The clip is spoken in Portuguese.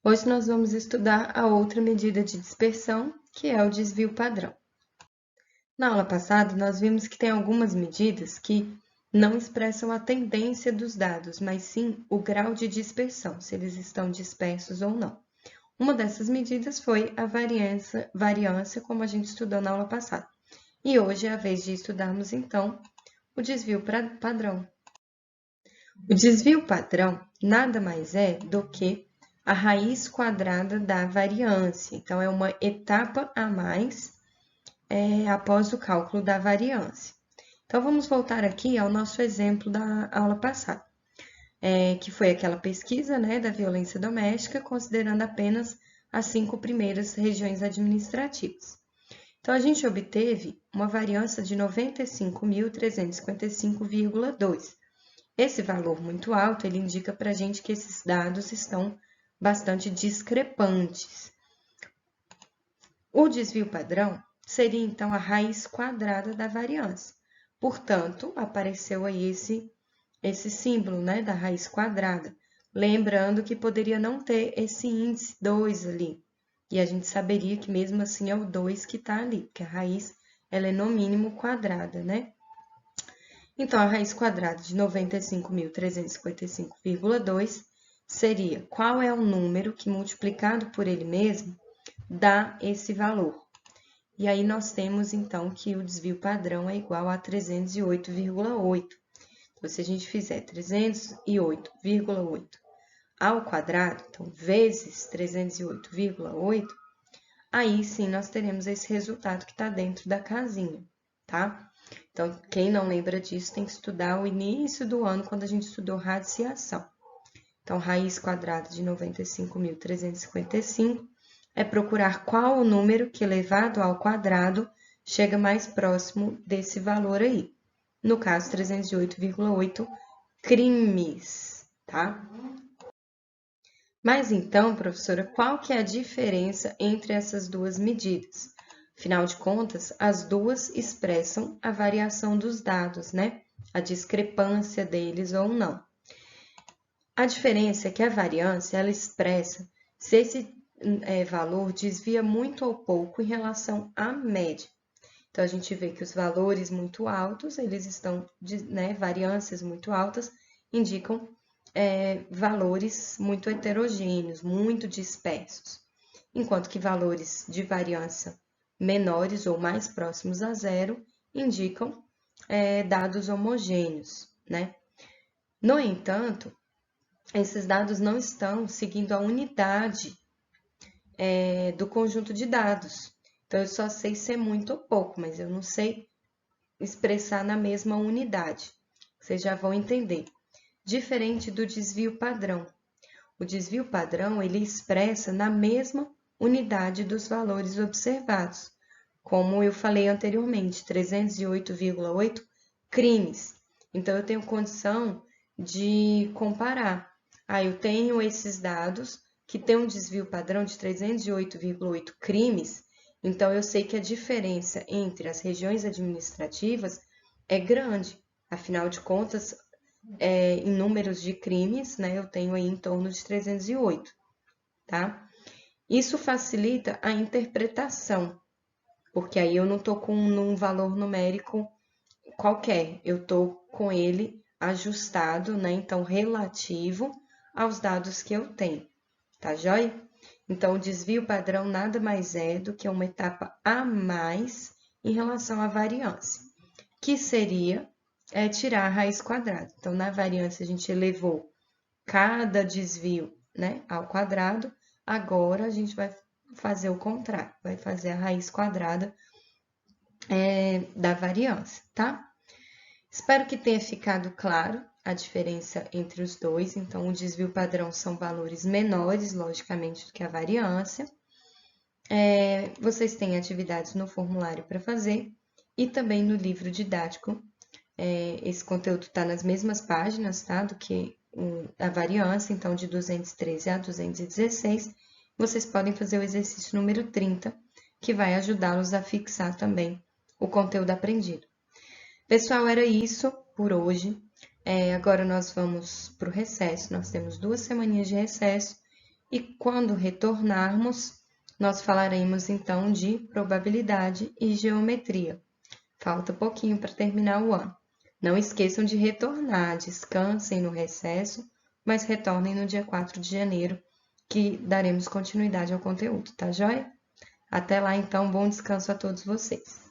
Hoje nós vamos estudar a outra medida de dispersão, que é o desvio padrão. Na aula passada, nós vimos que tem algumas medidas que não expressam a tendência dos dados, mas sim o grau de dispersão, se eles estão dispersos ou não. Uma dessas medidas foi a variância, como a gente estudou na aula passada. E hoje é a vez de estudarmos, então, o desvio padrão. O desvio padrão nada mais é do que a raiz quadrada da variância. Então, é uma etapa a mais após o cálculo da variância. Então, vamos voltar aqui ao nosso exemplo da aula passada, que foi aquela pesquisa, né, da violência doméstica, considerando apenas as 5 primeiras regiões administrativas. Então, a gente obteve uma variância de 95.355,2. Esse valor muito alto, ele indica para a gente que esses dados estão bastante discrepantes. O desvio padrão seria, então, a raiz quadrada da variância. Portanto, apareceu aí esse símbolo, né, da raiz quadrada. Lembrando que poderia não ter esse índice 2 ali. E a gente saberia que mesmo assim é o 2 que está ali, porque a raiz ela é no mínimo quadrada, né? Então, a raiz quadrada de 95.355,2 seria qual é o número que multiplicado por ele mesmo dá esse valor. E aí nós temos então que o desvio padrão é igual a 308,8. Então, se a gente fizer 308,8 ao quadrado, então vezes 308,8, aí sim nós teremos esse resultado que está dentro da casinha, tá? Então, quem não lembra disso tem que estudar o início do ano, quando a gente estudou radiciação. Então, raiz quadrada de 95.355 é procurar qual o número que, elevado ao quadrado, chega mais próximo desse valor aí. No caso, 308,8 crimes, tá? Mas então, professora, qual que é a diferença entre essas duas medidas? Afinal de contas, as duas expressam a variação dos dados, né? A discrepância deles ou não. A diferença é que a variância, ela expressa se esse valor desvia muito ou pouco em relação à média. Então, a gente vê que os valores muito altos, eles estão, né, variâncias muito altas, indicam valores muito heterogêneos, muito dispersos, enquanto que valores de variância menores ou mais próximos a zero indicam dados homogêneos, né? No entanto, esses dados não estão seguindo a unidade do conjunto de dados. Então, eu só sei ser muito ou pouco, mas eu não sei expressar na mesma unidade. Vocês já vão entender. Diferente do desvio padrão. O desvio padrão, ele expressa na mesma unidade dos valores observados. Como eu falei anteriormente, 308,8 crimes. Então, eu tenho condição de comparar. Eu tenho esses dados que tem um desvio padrão de 308,8 crimes, então eu sei que a diferença entre as regiões administrativas é grande. Afinal de contas, em números de crimes, né, eu tenho aí em torno de 308, tá? Isso facilita a interpretação, porque aí eu não estou com um valor numérico qualquer, eu estou com ele ajustado, né? Então, relativo aos dados que eu tenho, tá joia? Então, o desvio padrão nada mais é do que uma etapa a mais em relação à variância, que seria tirar a raiz quadrada. Então, na variância, a gente elevou cada desvio, né, ao quadrado, agora a gente vai fazer o contrário, vai fazer a raiz quadrada da variância, tá? Espero que tenha ficado claro a diferença entre os dois. Então, o desvio padrão são valores menores, logicamente, do que a variância. Vocês têm atividades no formulário para fazer e também no livro didático. Esse conteúdo está nas mesmas páginas, tá? Do que a variância, então, de 213 a 216. Vocês podem fazer o exercício número 30, que vai ajudá-los a fixar também o conteúdo aprendido. Pessoal, era isso por hoje. Agora nós vamos para o recesso. Nós temos 2 semaninhas de recesso e quando retornarmos, nós falaremos então de probabilidade e geometria. Falta pouquinho para terminar o ano. Não esqueçam de retornar, descansem no recesso, mas retornem no dia 4 de janeiro, que daremos continuidade ao conteúdo, tá joia? Até lá, então, bom descanso a todos vocês.